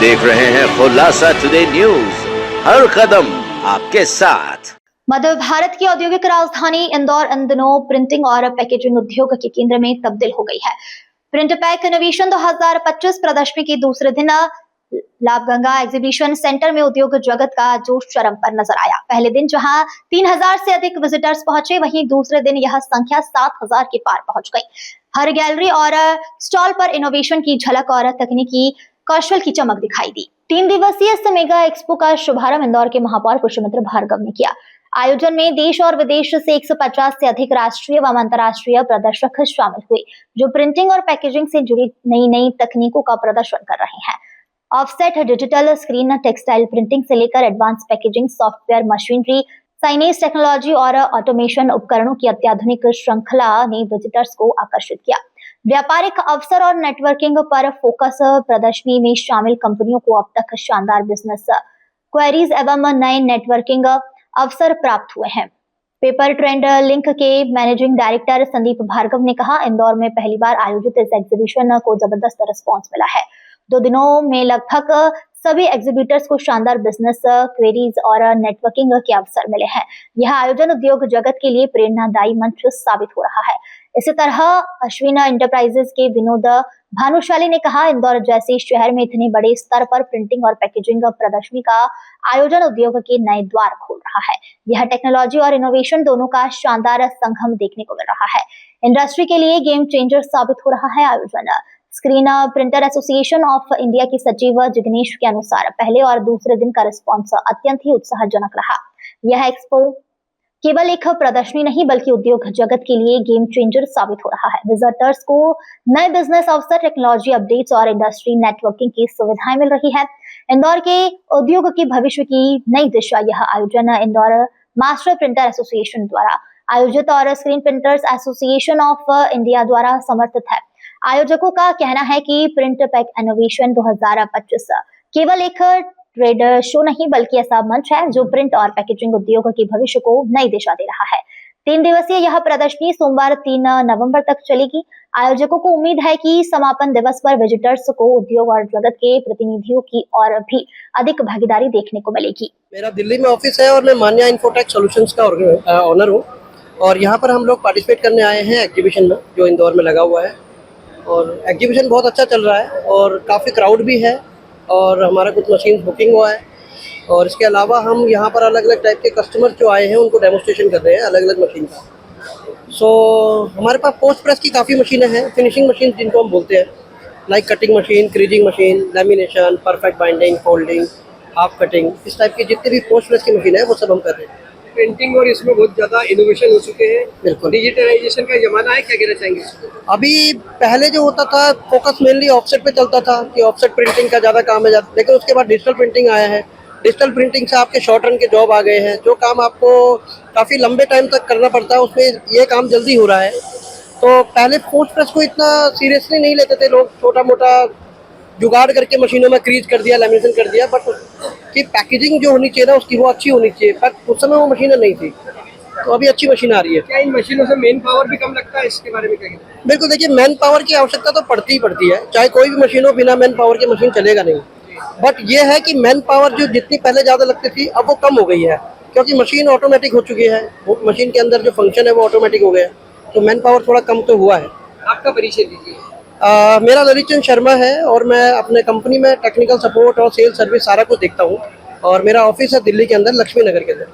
देख रहे हैं खुलासा टुडे न्यूज, हर कदम आपके साथ। मध्य भारत की औद्योगिक राजधानी इंदौर इन दिनों प्रिंटिंग और पैकेजिंग उद्योग के केंद्र में तब्दील हो गई है। प्रिंट पैक इनोवेशन 2025 प्रदर्शनी के दूसरे दिन लाभगंगा एग्जीबिशन सेंटर में उद्योग जगत का जोश चरम पर नजर आया। पहले दिन जहां 3000 से अधिक विजिटर्स पहुंचे, वहीं दूसरे दिन यह संख्या 7000 के पार पहुंच गई। हर गैलरी और स्टॉल पर इनोवेशन की झलक और तकनीकी कौशल की चमक दिखाई दी। 3 दिवसीय इस मेगा एक्सपो का शुभारंभ इंदौर के महापौर पुष्यमित्र भार्गव ने किया। आयोजन में देश और विदेश से 150 से अधिक राष्ट्रीय व अंतर्राष्ट्रीय प्रदर्शक शामिल हुए, जो प्रिंटिंग और पैकेजिंग से जुड़ी नई तकनीकों का प्रदर्शन कर रहे हैं। Offset, digital screen, textile printing से लेकर advance packaging, software, machinery, signage technology और ऑटोमेशन उपकरणों की अत्याधुनिक श्रृंखला ने विजिटर्स को आकर्षित किया। व्यापारिक अवसर और नेटवर्किंग पर फोकस प्रदर्शनी में शामिल कंपनियों को अब तक शानदार बिजनेस क्वेरीज एवं नए नेटवर्किंग अवसर प्राप्त हुए हैं। पेपर ट्रेंड लिंक के मैनेजिंग डायरेक्टर संदीप भार्गव ने कहा, इंदौर में पहली बार आयोजित इस एग्जीबिशन को जबरदस्त रिस्पांस मिला है। 2 दिनों में लगभग सभी एग्जीबिटर्स को शानदार बिजनेस क्वेरीज और नेटवर्किंग के अवसर मिले हैं। यह आयोजन उद्योग जगत के लिए प्रेरणादायी मंच साबित हो रहा है। इसी तरह अश्विन एंटरप्राइजेज के विनोद भानुशाली ने कहा, इंदौर जैसे शहर में इतने बड़े स्तर पर प्रिंटिंग और पैकेजिंग प्रदर्शनी का आयोजन उद्योग के नए द्वार खोल रहा है। यह टेक्नोलॉजी और इनोवेशन दोनों का शानदार संगम देखने को मिल रहा है। इंडस्ट्री के लिए गेम चेंजर साबित हो रहा है आयोजन। Screen printer association of India की सचिव जिग्नेश के अनुसार पहले और दूसरे दिन का रिस्पॉन्स अत्यंत ही उत्साहजनक रहा। यह एक्सपो केवल एक प्रदर्शनी नहीं बल्कि उद्योग जगत के लिए गेम चेंजर साबित हो रहा है। विजिटर्स को नए बिजनेस अवसर, टेक्नोलॉजी अपडेट्स और इंडस्ट्री नेटवर्किंग की सुविधाएं मिल रही है। इंदौर के उद्योग के भविष्य की नई दिशा यह आयोजन इंदौर मास्टर प्रिंटर एसोसिएशन द्वारा आयोजित और screen printers association of India द्वारा समर्थित है। आयोजकों का कहना है कि प्रिंट पैक इनोवेशन 2025 केवल एक ट्रेड शो नहीं बल्कि ऐसा मंच है जो प्रिंट और पैकेजिंग उद्योग के भविष्य को नई दिशा दे रहा है। 3 दिवसीय यह प्रदर्शनी सोमवार 3 नवंबर तक चलेगी। आयोजकों को उम्मीद है कि समापन दिवस पर विजिटर्स को उद्योग और जगत के प्रतिनिधियों की और भी अधिक भागीदारी देखने को मिलेगी। मेरा दिल्ली में ऑफिस है और मैं मान्या इन्फोटेक सॉल्यूशंस का ऑनर हूँ और यहाँ पर हम लोग पार्टिसिपेट करने आए हैं एग्जीबिशन में जो इंदौर में लगा हुआ है। और एग्जीबिशन बहुत अच्छा चल रहा है और काफ़ी क्राउड भी है और हमारा कुछ मशीन बुकिंग हुआ है। और इसके अलावा हम यहाँ पर अलग अलग टाइप के कस्टमर जो आए हैं उनको डेमोस्ट्रेशन कर रहे हैं अलग अलग मशीन का। हमारे पास पोस्ट प्रेस की काफ़ी मशीनें हैं, फिनिशिंग मशीन जिनको हम बोलते हैं, like cutting machine, creasing machine, lamination, perfect binding, folding, half cutting, इस टाइप की जितनी भी पोस्ट प्रेस की मशीन है वो सब हम कर रहे हैं। प्रिंटिंग और इसमें बहुत ज़्यादा इनोवेशन हो चुके हैं। बिल्कुल, डिजिटलाइजेशन का जमाना है, क्या कहना चाहेंगे? अभी पहले जो होता था फोकस मेनली ऑफसेट पे चलता था कि ऑफसेट प्रिंटिंग का ज़्यादा काम है, लेकिन उसके बाद डिजिटल प्रिंटिंग आया है। डिजिटल प्रिंटिंग से आपके शॉर्ट रन के जॉब आ गए हैं, जो काम आपको काफ़ी लंबे टाइम तक करना पड़ता है उसमें ये काम जल्दी हो रहा है। तो पहले पोस्ट प्रेस को इतना सीरियसली नहीं लेते थे लोग, छोटा मोटा जुगाड़ करके मशीनों में क्रीज कर दिया, लैमिनेशन कर दिया, बट उसकी पैकेजिंग जो होनी चाहिए ना उसकी वो अच्छी होनी चाहिए। बट उस समय वो मशीनें नहीं थी, तो अभी अच्छी मशीन आ रही है। क्या इन मशीनों से मैन पावर भी कम लगता है? इसके बारे में क्या कहते हैं? बिल्कुल, देखिए मैन पावर की आवश्यकता तो पड़ती ही पड़ती है, चाहे कोई भी मशीन हो, बिना मैन पावर की मशीन चलेगा नहीं। बट ये है कि मैन पावर जो जितनी पहले ज़्यादा लगती थी अब वो कम हो गई है, क्योंकि मशीन ऑटोमेटिक हो चुकी है, मशीन के अंदर जो फंक्शन है वो ऑटोमेटिक हो गया है, तो मैन पावर थोड़ा कम तो हुआ है। आपका परिचय दीजिए। मेरा ललित चंद शर्मा है और मैं अपने कंपनी में टेक्निकल सपोर्ट और सेल्स सर्विस सारा कुछ देखता हूँ और मेरा ऑफिस है दिल्ली के अंदर, लक्ष्मी नगर के अंदर।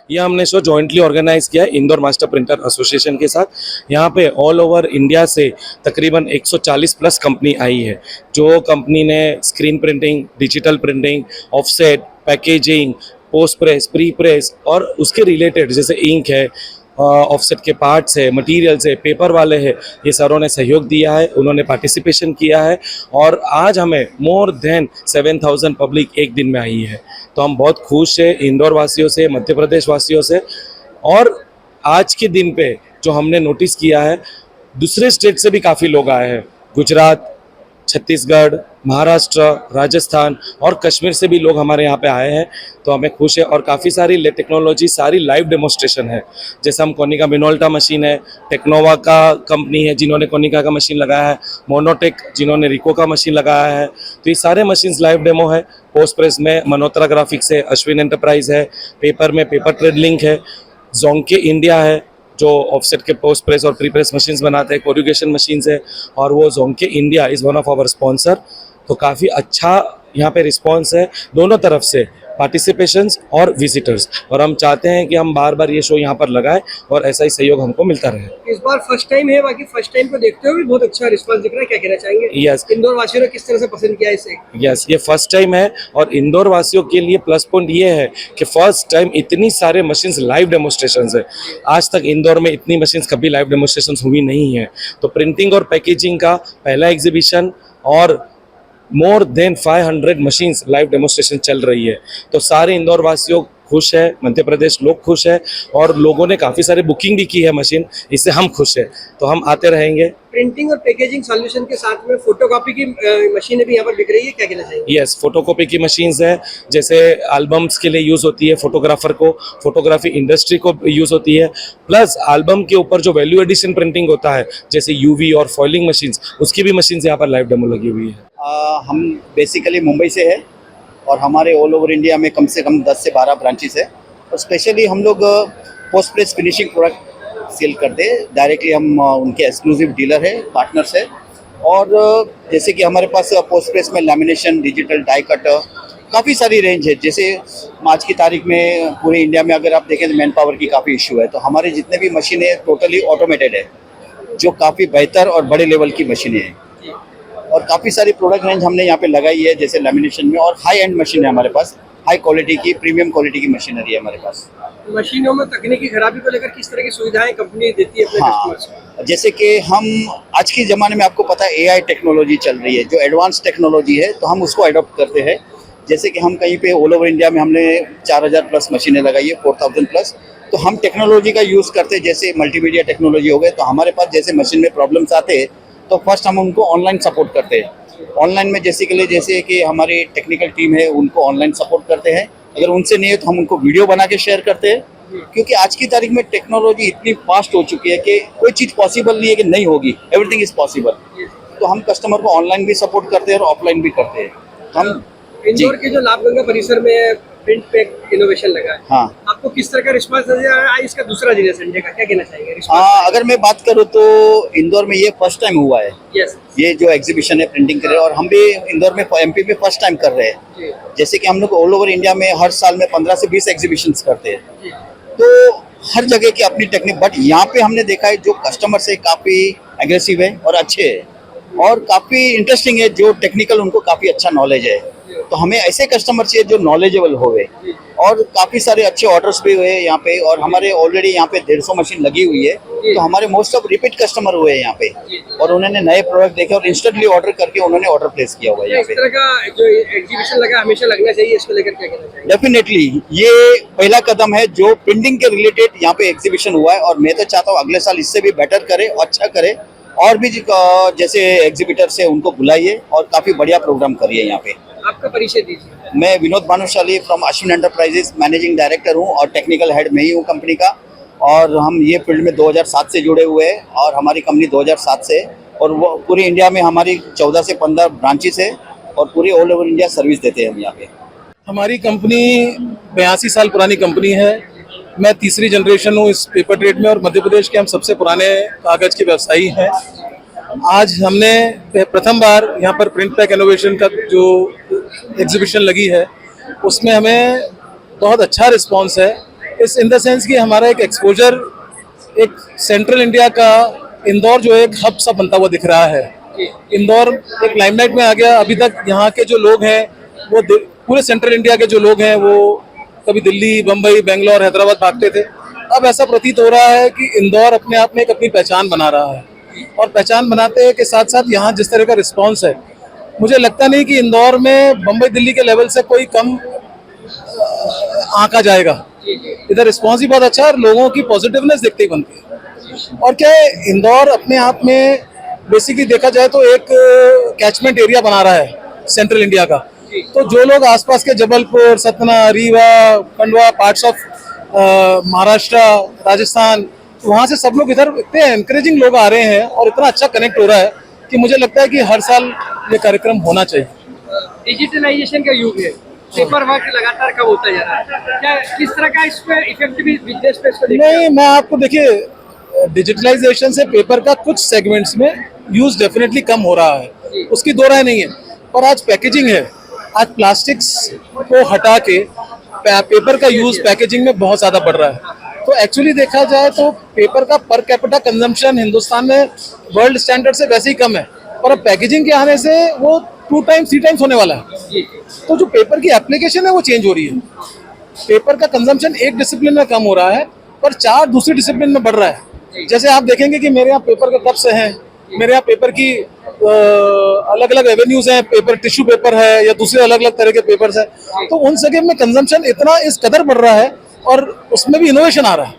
यह हमने शो जॉइंटली ऑर्गेनाइज किया है इंदौर मास्टर प्रिंटर एसोसिएशन के साथ। यहाँ पे ऑल ओवर इंडिया से तकरीबन 140 प्लस कंपनी आई है, जो कंपनी ने screen printing, digital printing, offset, packaging, post press, pre press और उसके रिलेटेड जैसे इंक है, ऑफसेट के पार्ट्स है, मटेरियल्स है, पेपर वाले हैं, ये सारों ने सहयोग दिया है, उन्होंने पार्टिसिपेशन किया है और आज हमें मोर देन 7000 पब्लिक एक दिन में आई है। तो हम बहुत खुश हैं इंदौर वासियों से, मध्य प्रदेश वासियों से। और आज के दिन पे जो हमने नोटिस किया है, दूसरे स्टेट से भी काफ़ी लोग आए हैं, गुजरात, छत्तीसगढ़, महाराष्ट्र, राजस्थान और कश्मीर से भी लोग हमारे यहाँ पे आए हैं, तो हमें खुश है। और काफ़ी सारी टेक्नोलॉजी, सारी लाइव डेमोस्ट्रेशन है। जैसे हम कोनिका मिनोल्टा मशीन है, टेक्नोवा का कंपनी है जिन्होंने कोनिका का मशीन लगाया है, मोनोटेक जिन्होंने रिको का मशीन लगाया है, तो ये सारे मशीन्स लाइव डेमो है। पोस्ट प्रेस में मनोत्रा ग्राफिक्स है, अश्विन एंटरप्राइज है, पेपर में पेपर ट्रेड लिंक है, जोंके इंडिया है जो ऑफसेट के पोस्ट प्रेस और प्री प्रेस मशीन्स बनाते हैं, कोरिगेशन मशीन्स है, और वो जोंके India is one of our sponsor. तो काफ़ी अच्छा यहाँ पे रिस्पॉन्स है दोनों तरफ से, पार्टिसिपेशंस और विजिटर्स, और हम चाहते हैं कि हम बार बार ये शो यहाँ पर लगाएं और ऐसा ही सहयोग हमको मिलता रहे। इस बार फर्स्ट टाइम है, बाकी फर्स्ट टाइम को देखते हुए भी बहुत अच्छा रिस्पांस दिख रहा है, क्या कहना चाहेंगे? Yes. इंदौर वासियों ने किस तरह से पसंद किया इसे? यस, ये फर्स्ट टाइम है और इंदौर वासियों के लिए प्लस पॉइंट ये है कि फर्स्ट टाइम इतनी सारे मशीन्स लाइव डेमोस्ट्रेशंस है। आज तक इंदौर में इतनी मशीन्स कभी लाइव डेमोस्ट्रेशंस हुई नहीं है। तो प्रिंटिंग और पैकेजिंग का पहला एग्जीबिशन और more than 500 machines live demonstration चल रही है। तो सारे इंदौर वासियों खुश है, मध्य प्रदेश लोग खुश है, और लोगों ने काफ़ी सारे बुकिंग भी की है मशीन, इससे हम खुश है। तो हम आते रहेंगे। प्रिंटिंग और पैकेजिंग सॉल्यूशन के साथ में फोटोकॉपी की मशीनें भी यहाँ पर बिक रही है, क्या कहना चाहिए? यस, फोटोकॉपी की मशीन्स है, जैसे एल्बम्स के लिए यूज़ होती है, फोटोग्राफर को, फोटोग्राफी इंडस्ट्री को यूज़ होती है, प्लस एल्बम के ऊपर जो वैल्यू एडिशन प्रिंटिंग होता है जैसे यूवी और फॉइलिंग मशीन्स, उसकी भी मशीन्स यहाँ पर लाइव डेमो लगी हुई है। हम बेसिकली मुंबई से है और हमारे ऑल ओवर इंडिया में कम से कम 10 से 12 ब्रांचेस है, और स्पेशली हम लोग post press finishing product sale करते हैं। डायरेक्टली हम उनके एक्सक्लूसिव डीलर है, पार्टनर्स है। और जैसे कि हमारे पास पोस्ट प्रेस में लैमिनेशन, डिजिटल डाई कट, काफ़ी सारी रेंज है। जैसे आज की तारीख में पूरे इंडिया में अगर आप देखें तो मैन पावर की काफ़ी इशू है, तो हमारे जितने भी मशीनें टोटली ऑटोमेटेड है, जो काफ़ी बेहतर और बड़े लेवल की मशीनें हैं। और काफ़ी सारी प्रोडक्ट रेंज हमने यहाँ पे लगाई है, जैसे लैमिनेशन में, और हाई एंड मशीन है हमारे पास, हाई क्वालिटी की, प्रीमियम क्वालिटी की मशीनरी है हमारे पास। मशीनों में तकनीकी खराबी को लेकर किस तरह की सुविधाएं कंपनी देती है अपने कस्टमर्स को? जैसे कि हम आज के ज़माने में आपको पता है AI टेक्नोलॉजी चल रही है, जो एडवांस टेक्नोलॉजी है, तो हम उसको अडॉप्ट करते हैं। जैसे कि हम कहीं पे ऑल ओवर इंडिया में हमने 4000 प्लस मशीनें लगाई है, 4000 प्लस, तो हम टेक्नोलॉजी का यूज़ करते हैं। जैसे मल्टीमीडिया टेक्नोलॉजी हो गए, तो हमारे पास जैसे मशीन में प्रॉब्लम्स आते हैं तो फर्स्ट हम उनको ऑनलाइन सपोर्ट करते हैं। ऑनलाइन में जैसे कि हमारी टेक्निकल टीम है, उनको ऑनलाइन सपोर्ट करते हैं। अगर उनसे नहीं है तो हम उनको वीडियो बना के शेयर करते हैं, क्योंकि आज की तारीख में टेक्नोलॉजी इतनी फास्ट हो चुकी है कि कोई चीज़ पॉसिबल नहीं है कि नहीं होगी, एवरीथिंग इज पॉसिबल। तो हम कस्टमर को ऑनलाइन भी सपोर्ट करते हैं और ऑफलाइन भी करते हैं। हम इंदौर के जो लाभगंगा परिसर में प्रिंट पैक इनोवेशन लगा है, हाँ, आपको किस तरह का रिस्पांस नजर आ रहा है? इसका दूसरा दिन है संडे का, क्या कहना चाहेंगे रिस्पांस? अगर मैं बात करूँ तो इंदौर में ये फर्स्ट टाइम हुआ है, यस, ये जो एग्जीबिशन है प्रिंटिंग के लिए, और हम भी इंदौर में MP में फर्स्ट टाइम कर रहे हैं। जैसे कि हम लोग ऑल ओवर इंडिया में हर साल में 15 से 20 एग्जीबिशंस करते हैं, तो हर जगह की अपनी टेक्निक, बट यहाँ पे हमने देखा है जो कस्टमर से काफ़ी एग्रेसिव है और अच्छे है और काफ़ी इंटरेस्टिंग है, जो टेक्निकल उनको काफ़ी अच्छा नॉलेज है। तो हमें ऐसे कस्टमर चाहिए जो नॉलेजेबल होवे, और काफ़ी सारे अच्छे ऑर्डर्स भी हुए यहाँ पे, और हमारे ऑलरेडी यहाँ पे 150 मशीन लगी हुई है, तो हमारे मोस्ट ऑफ रिपीट कस्टमर हुए हैं यहाँ पे, और उन्होंने नए प्रोडक्ट देखे और इंस्टेंटली ऑर्डर करके उन्होंने ऑर्डर प्लेस किया हुआ है यहाँ इस पे। तरह का जो एग्जीबिशन लगा हमेशा लगना चाहिए, इसको लेकर क्या कहना चाहिए? डेफिनेटली ये पहला कदम है जो प्रिंटिंग के रिलेटेड यहाँ पे एग्जीबिशन हुआ है, और मैं तो चाहता हूँ अगले साल इससे भी बेटर करे, अच्छा करे, और भी जैसे एग्जीबिटर से उनको बुलाइए और काफ़ी बढ़िया प्रोग्राम करिए यहाँ पे। आपका परिचय दीजिए। मैं Vinod Bhanushali from Ashwin enterprises, managing director हूँ और टेक्निकल हेड मैं ही हूँ कंपनी का, और हम ये फील्ड में 2007 से जुड़े हुए हैं, और हमारी कंपनी 2007 से, और वो पूरी इंडिया में हमारी 14 से 15 ब्रांचेस है, और पूरी ऑल ओवर इंडिया सर्विस देते हैं हम यहाँ पे। हमारी कंपनी 82 साल पुरानी कंपनी है। मैं तीसरी जनरेशन हूँ इस पेपर ट्रेड में, और मध्य प्रदेश के हम सबसे पुराने कागज़ के व्यवसायी हैं। आज हमने प्रथम बार यहाँ पर प्रिंट पैक इनोवेशन का जो एग्जीबिशन लगी है, उसमें हमें बहुत अच्छा रिस्पांस है। इस इन द सेंस कि हमारा एक एक्सपोजर एक सेंट्रल इंडिया का इंदौर जो एक हब सा बनता हुआ दिख रहा है। इंदौर एक लाइमलाइट में आ गया। अभी तक यहाँ के जो लोग हैं वो पूरे सेंट्रल इंडिया के जो लोग हैं वो कभी दिल्ली, बम्बई, बेंगलोर, हैदराबाद भागते थे। अब ऐसा प्रतीत हो रहा है कि इंदौर अपने आप में एक अपनी पहचान बना रहा है, और पहचान बनाते के साथ साथ यहाँ जिस तरह का रिस्पांस है, मुझे लगता नहीं कि इंदौर में बम्बई, दिल्ली के लेवल से कोई कम आंका जाएगा। इधर रिस्पांस ही बहुत अच्छा है और लोगों की पॉजिटिवनेस देखते ही बनती है। और क्या है, इंदौर अपने आप में बेसिकली देखा जाए तो एक कैचमेंट एरिया बना रहा है सेंट्रल इंडिया का। तो जो लोग आसपास के जबलपुर, सतना, रीवा, खंडवा, पार्ट्स ऑफ महाराष्ट्र, राजस्थान, तो वहाँ से सब लोग इधर इतने एनकरेजिंग लोग आ रहे हैं और इतना अच्छा कनेक्ट हो रहा है कि मुझे लगता है कि हर साल ये कार्यक्रम होना चाहिए। डिजिटलाइजेशन का युग है, पेपर वर्क लगातार कम होता जा रहा है, क्या किस तरह का इस पे इफेक्ट भी बिजनेस पे इसको देखते हैं? नहीं, मैं आपको देखिए, डिजिटलाइजेशन से पेपर का कुछ सेगमेंट्स में यूज डेफिनेटली कम हो रहा है, उसकी दो राय नहीं है। पर आज पैकेजिंग है, आज प्लास्टिक्स को हटा के पेपर का यूज पैकेजिंग में बहुत ज़्यादा बढ़ रहा है। तो एक्चुअली देखा जाए तो पेपर का पर कैपिटा कंजम्पशन हिंदुस्तान में वर्ल्ड स्टैंडर्ड से वैसे ही कम है, पर अब पैकेजिंग के आने से वो 2 टाइम्स 3 टाइम्स होने वाला है। तो जो पेपर की एप्लीकेशन है वो चेंज हो रही है। पेपर का कंजम्पशन एक डिसिप्लिन में कम हो रहा है पर 4 दूसरी डिसिप्लिन में बढ़ रहा है। जैसे आप देखेंगे कि मेरे यहाँ पेपर के कप्स हैं, मेरे यहाँ पेपर की अलग अलग एवेन्यूज हैं, पेपर टिश्यू पेपर है या दूसरे अलग अलग तरह के पेपर्स हैं, तो उन सभी में कंजम्पशन इतना इस कदर बढ़ रहा है और उसमें भी इनोवेशन आ रहा है।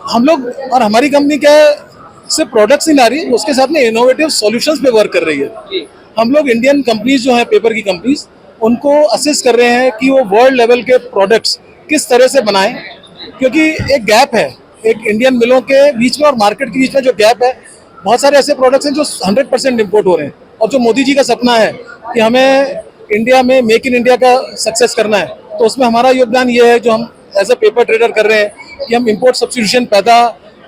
हम लोग और हमारी कंपनी क्या है, सिर्फ प्रोडक्ट्स नहीं ला रही, उसके साथ में इनोवेटिव सॉल्यूशंस पे वर्क कर रही है। हम लोग इंडियन कंपनीज जो हैं पेपर की कंपनीज, उनको असिस्ट कर रहे हैं कि वो वर्ल्ड लेवल के प्रोडक्ट्स किस तरह से बनाएं, क्योंकि एक गैप है एक इंडियन मिलों के बीच में और मार्केट के बीच में जो गैप है, बहुत सारे ऐसे प्रोडक्ट्स हैं जो 100% इम्पोर्ट हो रहे हैं। और जो मोदी जी का सपना है कि हमें इंडिया में मेक इन इंडिया का सक्सेस करना है, तो उसमें हमारा योगदान ये है जो हम एज ए पेपर ट्रेडर कर रहे हैं कि हम इम्पोर्ट सब्स्टिट्यूशन पैदा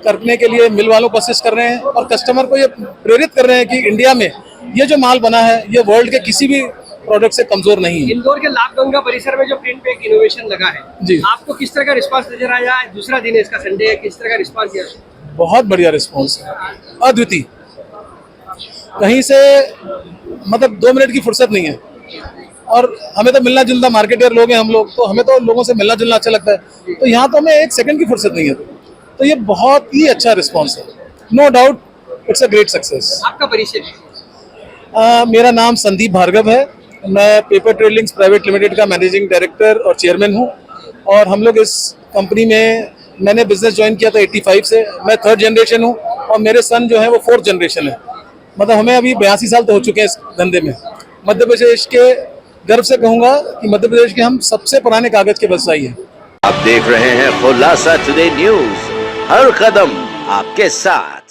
करने के लिए मिल वालों को असिस्ट कर रहे हैं और कस्टमर को ये प्रेरित कर रहे हैं कि इंडिया में ये जो माल बना है ये वर्ल्ड के किसी भी प्रोडक्ट से कमजोर नहीं है। इंदौर के लाभगंगा परिसर में जो प्रिंट पे एक इनोवेशन लगा है जी, आपको किस तरह का रिस्पांस नजर आया? दूसरा दिन है इसका, संडे है, किस तरह का रिस्पांस दिया? बहुत बढ़िया रिस्पॉन्स है, अद्वितीय। कहीं से मतलब 2 मिनट की फुर्सत नहीं है और हमें तो मिलना जुलना मार्केटियर लोग हैं हम लोग, तो हमें तो लोगों से मिलना जुलना अच्छा लगता है, तो यहाँ तो हमें 1 सेकंड की फुर्सत नहीं है। तो ये बहुत ही अच्छा रिस्पॉन्स है, no doubt it's a great success. आपका परिचय? मेरा नाम संदीप भार्गव है, मैं Paper Trade Links Private Limited का मैनेजिंग डायरेक्टर और चेयरमैन हूँ। और हम लोग इस कंपनी में, मैंने बिजनेस ज्वाइन किया था 85 से, मैं 3rd जनरेशन हूँ और मेरे सन जो है वो 4th जनरेशन है। मतलब हमें अभी 82 साल तो हो चुके हैं इस धंधे में। मध्य प्रदेश के गर्व से कहूँगा कि मध्य प्रदेश के हम सबसे पुराने कागज के व्यवसायी हैं। आप देख रहे हैं खुलासा टुडे न्यूज, हर कदम आपके साथ।